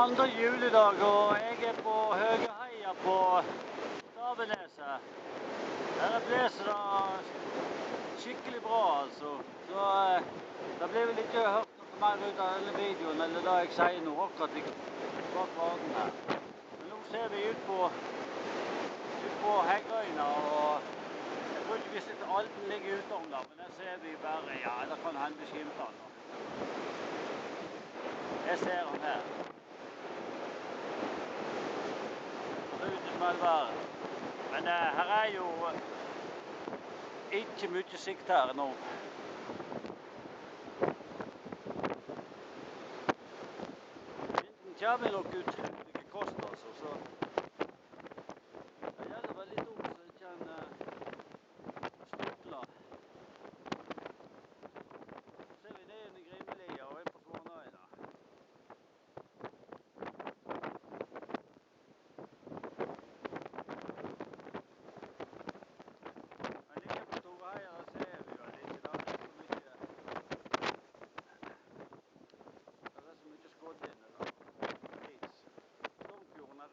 andre juledag, og jeg er på Høgeheia på Staveneset. Her blåser det skikkelig bra, altså. Så det blir vel ikke hørt noe mer ut av denne videoen, eller det jeg sier nå, akkurat bak varden her. Men nå ser vi ut på Heggøyna, og jeg tror ikke vi sitter Alten ligger utom da, men der ser vi bare, ja, det kan hende skimte han. Jeg ser han her. Rutesmellværet. Men her er jo ikke mye sikt her nå. Vinden kommer nok utrolig kost, altså, så det gjelder vel litt opp, så jeg kan stutla. Så ser vi ned i Grimmelia og inn på Svanøyna.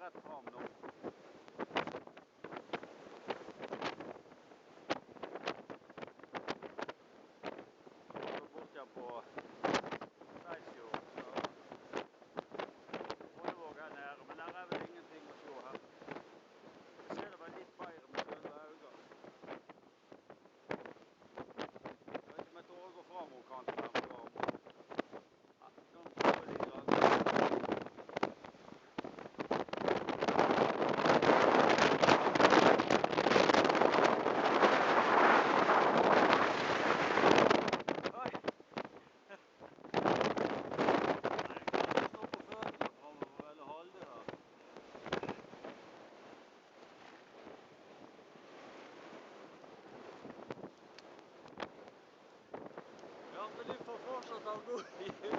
Rett fram nå. Så bort igjen på Seisjord, så Follevåg her nede, men her er vel ingenting å se her. Jeg ser det bare litt feire med fulle øyne. Jeg vet ikke om jeg tårer å gå frem og kanten her på varmen. Ja, nå prøver jeg litt grann. Ja, men de får fortsatt å gå i